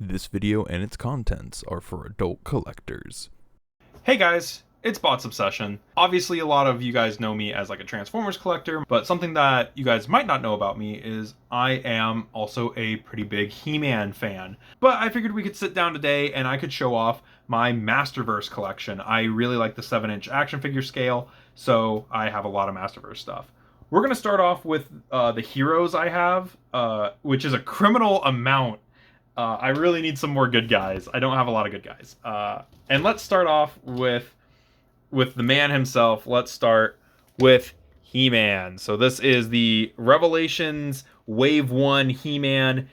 This video and its contents are for adult collectors. Hey guys, it's Bots Obsession. Obviously, a lot of you guys know me as like a Transformers collector, but something that you guys might not know about me is I am also a pretty big HeMan fan. But I figured we could sit down today and I could show off my Masterverse collection. I really like the 7-inch action figure scale, so I have a lot of Masterverse stuff. We're going to start off with the heroes I have, which is a criminal amount. I really need some more good guys. I don't have a lot of good guys. And let's start off with the man himself. Let's start with He-Man. So this is the Revelations Wave 1 He-Man.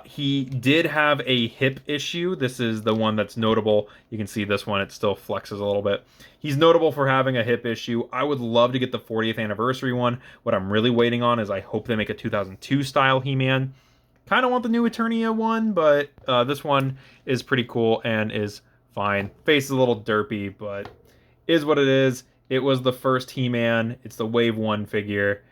He did have a hip issue. This is the one that's notable. You can see this one, it still flexes a little bit. He's notable for having a hip issue. I would love to get the 40th anniversary one. What I'm really waiting on is I hope they make a 2002 style He-Man. Kind of want the new Eternia one, but this one is pretty cool and is fine. Face is a little derpy, but is what it is. It was the first He-Man. It's the Wave 1 figure.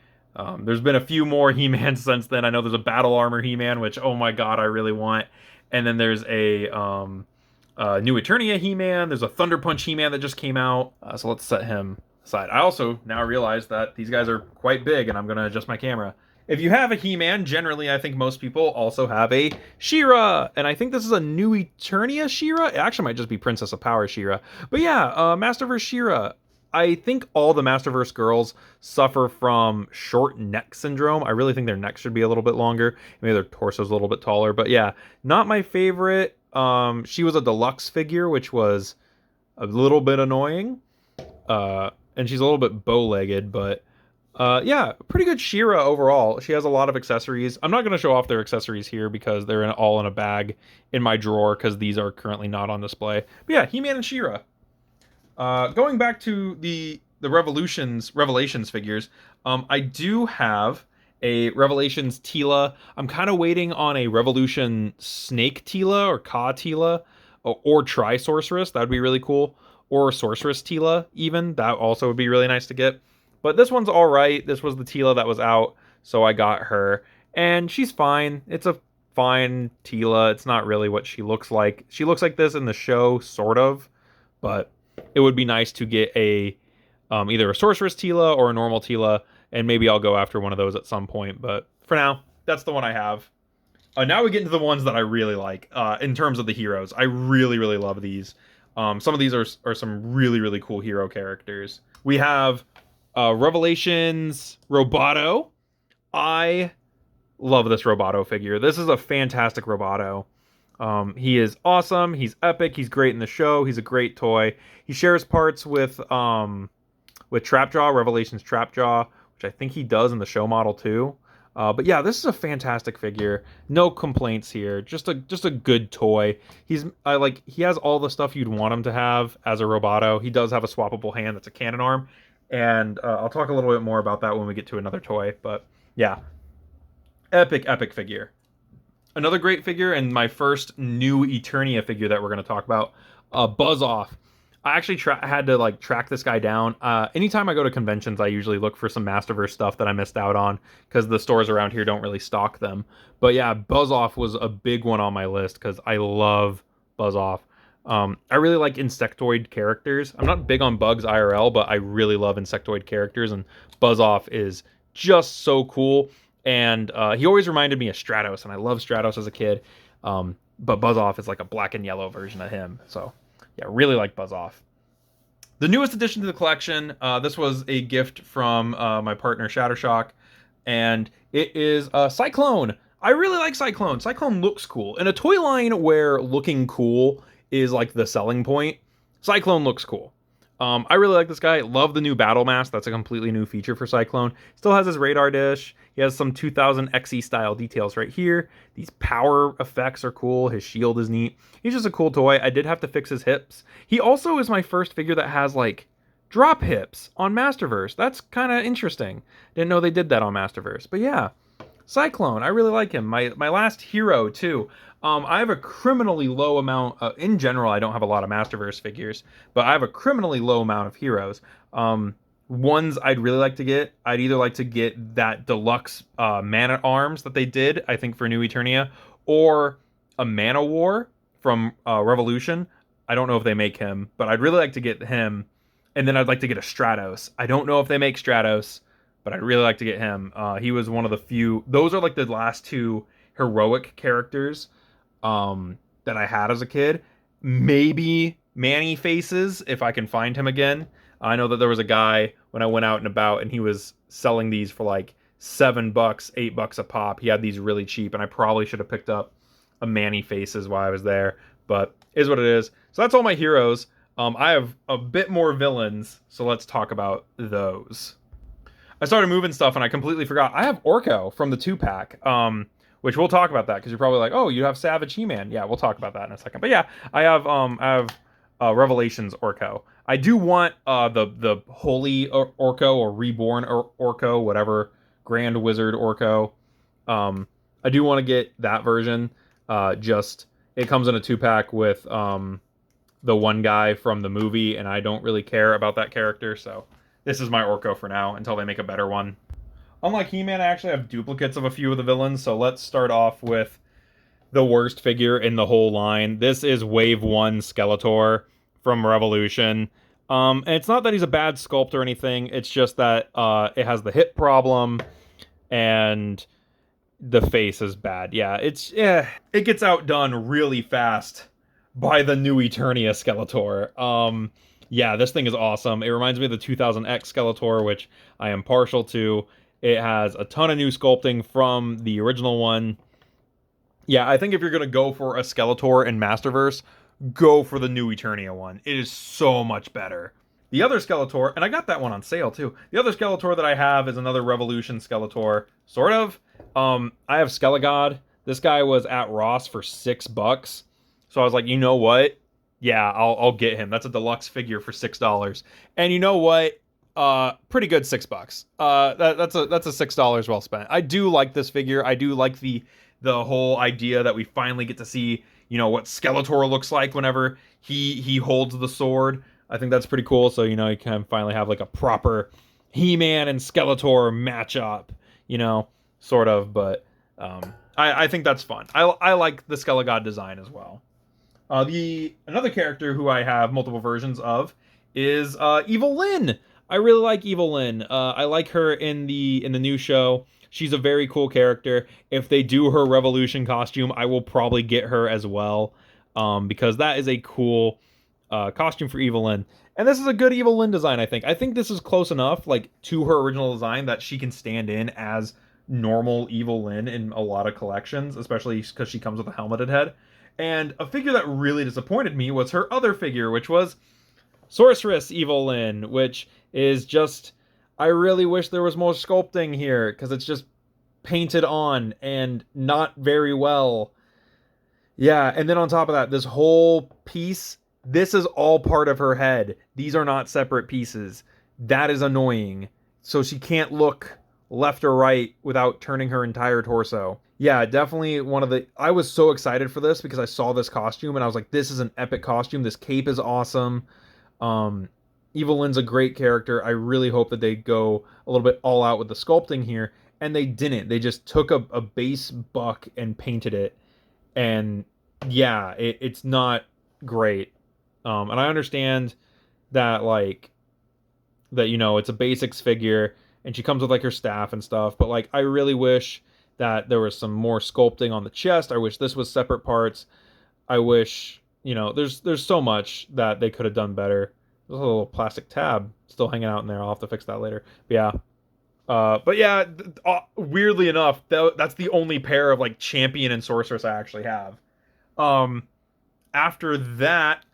There's been a few more He-Man since then. I know there's a Battle Armor He-Man, which, oh my god, I really want. And then there's a new Eternia He-Man. There's a Thunder Punch He-Man that just came out. So let's set him aside. I also now realize that these guys are quite big, and I'm going to adjust my camera. If you have a He-Man, generally I think most people also have a She-Ra, and I think this is a new Eternia She-Ra. It actually might just be Princess of Power She-Ra. But yeah, Masterverse She-Ra. I think all the Masterverse girls suffer from short neck syndrome. I really think their neck should be a little bit longer. Maybe their torso's a little bit taller. But yeah, not my favorite. She was a deluxe figure, which was a little bit annoying. And she's a little bit bow-legged, but yeah, pretty good She-Ra overall. She has a lot of accessories. I'm not going to show off their accessories here because they're all in a bag in my drawer because these are currently not on display. But yeah, He-Man and She-Ra. Going back to the Revelations figures, I do have a Revelations Teela. I'm kind of waiting on a Revolution Snake Teela or Ka Teela or Tri-Sorceress. That would be really cool. Or Sorceress Teela even. That also would be really nice to get. But this one's all right. This was the Teela that was out, so I got her. And she's fine. It's a fine Teela. It's not really what she looks like. She looks like this in the show, sort of. But it would be nice to get a either a Sorceress Teela or a normal Teela. And maybe I'll go after one of those at some point. But for now, that's the one I have. Now we get into the ones that I really like in terms of the heroes. I really, really love these. Some of these are some really, really cool hero characters. We have Revelations Roboto. I love this Roboto figure. This is a fantastic Roboto. He is awesome. He's epic. He's great in the show. He's a great toy. He shares parts with Trapjaw, Revelations Trapjaw, which I think he does in the show model too. But yeah, this is a fantastic figure. No complaints here. Just a good toy. He has all the stuff you'd want him to have as a Roboto. He does have a swappable hand that's a cannon arm. And I'll talk a little bit more about that when we get to another toy. But yeah, epic figure. Another great figure, and my first new Eternia figure that we're going to talk about, Buzz Off. I actually had to track this guy down. Anytime I go to conventions, I usually look for some Masterverse stuff that I missed out on because the stores around here don't really stock them. But yeah, Buzz Off was a big one on my list because I love Buzz Off. I really like insectoid characters. I'm not big on Bugs IRL, but I really love insectoid characters, and Buzz Off is just so cool. And he always reminded me of Stratos, and I loved Stratos as a kid. But Buzz Off is like a black and yellow version of him. So yeah, really like Buzz Off. The newest addition to the collection, this was a gift from my partner Shattershock, and it is Cyclone. I really like Cyclone. Cyclone looks cool. In a toy line where looking cool is like the selling point, Cyclone looks cool. I really like this guy. Love the new battle mask. That's a completely new feature for Cyclone. Still has his radar dish. He has some 2000 XE style details right here. These power effects are cool. His shield is neat. He's just a cool toy. I did have to fix his hips. He also is my first figure that has like drop hips on Masterverse. That's kind of interesting. Didn't know they did that on Masterverse. But yeah, Cyclone. I really like him. My last hero too. I have a criminally low amount. In general, I don't have a lot of Masterverse figures, but I have a criminally low amount of heroes. Ones I'd really like to get, I'd either like to get that deluxe Man-at-Arms that they did, I think, for New Eternia, or a Man of War from Revolution. I don't know if they make him, but I'd really like to get him. And then I'd like to get a Stratos. I don't know if they make Stratos, but I'd really like to get him. He was one of the few. Those are like the last two heroic characters that I had as a kid. Maybe Manny Faces if I can find him again. I know that there was a guy when I went out and about, and he was selling these for like $7, $8 a pop. He had these really cheap, and I probably should have picked up a Manny Faces while I was there. But is what it is. So that's all my heroes. I have a bit more villains, so let's talk about those. I started moving stuff and I completely forgot. I have Orco from the 2-pack, which we'll talk about that because you're probably like, oh, you have Savage HeMan. Yeah, we'll talk about that in a second. But yeah, I have Revelations Orco. I do want the Holy Orco or Reborn Orco, whatever, Grand Wizard Orco. I do want to get that version. Just it comes in a 2-pack with the one guy from the movie, and I don't really care about that character, so this is my Orco for now until they make a better one. Unlike He-Man, I actually have duplicates of a few of the villains, so let's start off with the worst figure in the whole line. This is Wave 1 Skeletor from Revolution. And it's not that he's a bad sculpt or anything, it's just that it has the hip problem, and the face is bad. Yeah, it gets outdone really fast by the new Eternia Skeletor. Yeah, this thing is awesome. It reminds me of the 2000X Skeletor, which I am partial to. It has a ton of new sculpting from the original one. Yeah, I think if you're going to go for a Skeletor in Masterverse, go for the new Eternia one. It is so much better. The other Skeletor, and I got that one on sale too. The other Skeletor that I have is another Revolution Skeletor, sort of. I have Skelegod. This guy was at Ross for $6. So I was like, you know what? Yeah, I'll get him. That's a deluxe figure for $6. And you know what? Pretty good $6. That's a $6 well spent. I do like this figure. I do like the whole idea that we finally get to see, what Skeletor looks like whenever he holds the sword. I think that's pretty cool. So, you can finally have like a proper He-Man and Skeletor matchup, sort of. But I think that's fun. I like the Skelegod design as well. Another character who I have multiple versions of is Evil Lynn. I really like Evil Lynn. I like her in the new show. She's a very cool character. If they do her Revolution costume, I will probably get her as well, because that is a cool costume for Evil Lynn. And this is a good Evil Lynn design, I think. I think this is close enough, like, to her original design that she can stand in as normal Evil Lynn in a lot of collections, especially because she comes with a helmeted head. And a figure that really disappointed me was her other figure, which was Sorceress Evil Lynn, which is just... I really wish there was more sculpting here, because it's just painted on and not very well. Yeah, and then on top of that, this whole piece, this is all part of her head. These are not separate pieces. That is annoying. So she can't look left or right without turning her entire torso. Yeah, definitely one of the... I was so excited for this because I saw this costume and I was like, this is an epic costume. This cape is awesome. Evil Lynn's a great character. I really hope that they go a little bit all out with the sculpting here. And they didn't. They just took a base buck and painted it. And yeah, it's not great. And I understand that, like, it's a basics figure and she comes with like her staff and stuff. But like, I really wish that there was some more sculpting on the chest. I wish this was separate parts. I wish, there's so much that they could have done better. There's a little plastic tab still hanging out in there. I'll have to fix that later. But yeah, weirdly enough, that's the only pair of like Champion and Sorceress I actually have. After that,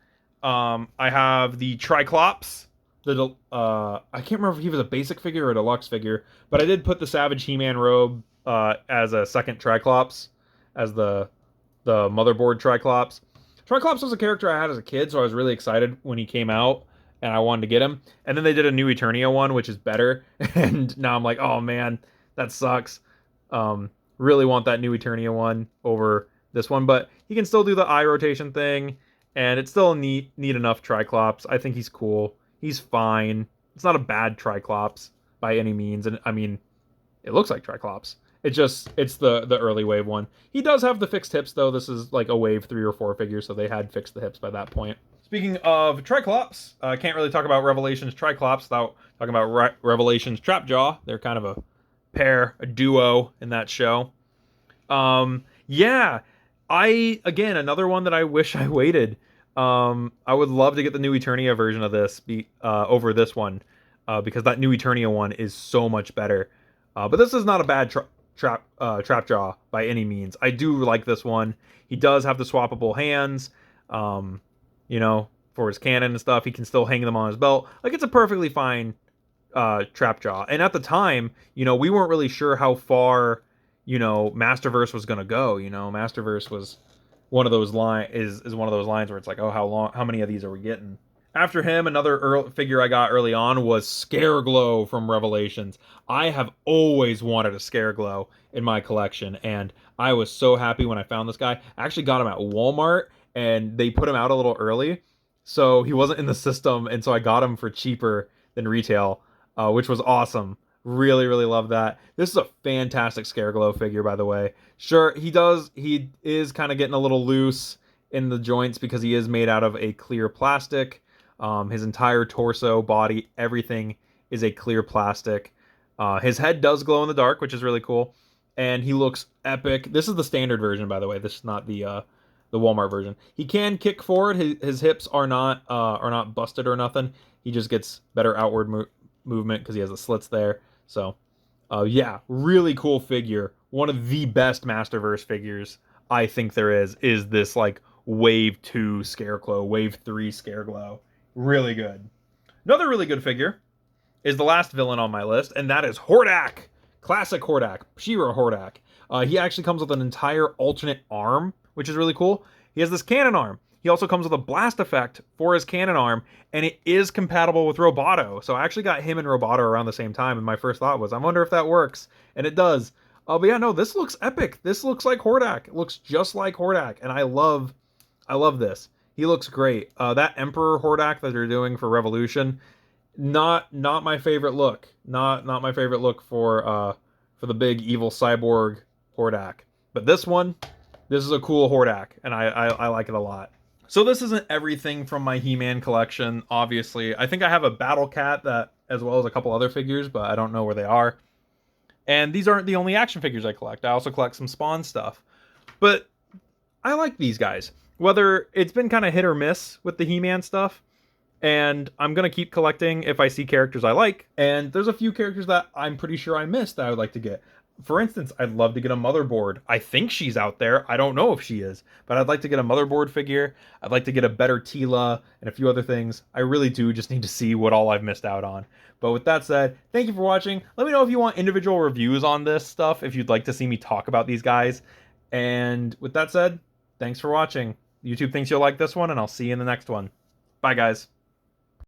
I have the Triclops. I can't remember if he was a basic figure or a deluxe figure, but I did put the Savage He-Man robe as a second Triclops, as the motherboard Triclops. Triclops was a character I had as a kid, so I was really excited when he came out, and I wanted to get him. And then they did a new Eternia one, which is better, and now I'm like, oh man, that sucks. Really want that new Eternia one over this one, but he can still do the eye rotation thing, and it's still a neat enough Triclops. I think he's cool. He's fine. It's not a bad Triclops by any means, and I mean, it looks like Triclops. It's the early wave one. He does have the fixed hips though. This is like a wave 3 or 4 figure, so they had fixed the hips by that point. Speaking of Triclops, I can't really talk about Revelations Triclops without talking about Revelations Trapjaw. They're kind of a pair, a duo in that show. Yeah, again, another one that I wish I waited. I would love to get the new Eternia version of this over this one, because that new Eternia one is so much better. But this is not a bad Trapjaw by any means. I do like this one. He does have the swappable hands, you know, for his cannon and stuff. He can still hang them on his belt. Like, it's a perfectly fine Trapjaw. And at the time, you know, we weren't really sure how far, you know, Masterverse was gonna go. You know, Masterverse was one of those is one of those lines where it's like, oh, how many of these are we getting? After him, another figure I got early on was Scareglow from Revelations. I have always wanted a Scareglow in my collection, and I was so happy when I found this guy. I actually got him at Walmart, and they put him out a little early, so he wasn't in the system, and so I got him for cheaper than retail, which was awesome. Really, really love that. This is a fantastic Scareglow figure, by the way. Sure, he is kind of getting a little loose in the joints because he is made out of a clear plastic. His entire torso, body, everything is a clear plastic. His head does glow in the dark, which is really cool, and he looks epic. This is the standard version, by the way. This is not the Walmart version. He can kick forward. His hips are not busted or nothing. He just gets better outward movement because he has the slits there. So, yeah, really cool figure. One of the best Masterverse figures I think there is this like Wave 2 Scareglow, Wave 3 Scareglow. Really good. Another really good figure is the last villain on my list, and that is Hordak. Classic Hordak. She-Ra Hordak. He actually comes with an entire alternate arm, which is really cool. He has this cannon arm. He also comes with a blast effect for his cannon arm, and it is compatible with Roboto. So I actually got him and Roboto around the same time, and my first thought was, I wonder if that works. And it does. But yeah, no, this looks epic. This looks like Hordak. It looks just like Hordak, and I love this. He looks great. That Emperor Hordak that they're doing for Revolution, not my favorite look. Not my favorite look for the big evil cyborg Hordak. But this is a cool Hordak, and I like it a lot. So this isn't everything from my He-Man collection, obviously. I think I have a Battle Cat that, as well as a couple other figures, but I don't know where they are. And these aren't the only action figures I collect. I also collect some Spawn stuff. But I like these guys. Whether it's been kind of hit or miss with the He-Man stuff, and I'm going to keep collecting if I see characters I like. And there's a few characters that I'm pretty sure I missed that I would like to get. For instance, I'd love to get a Motherboard. I think she's out there. I don't know if she is, but I'd like to get a Motherboard figure. I'd like to get a better Tila and a few other things. I really do just need to see what all I've missed out on. But with that said, thank you for watching. Let me know if you want individual reviews on this stuff, if you'd like to see me talk about these guys. And with that said, thanks for watching. YouTube thinks you'll like this one, and I'll see you in the next one. Bye, guys.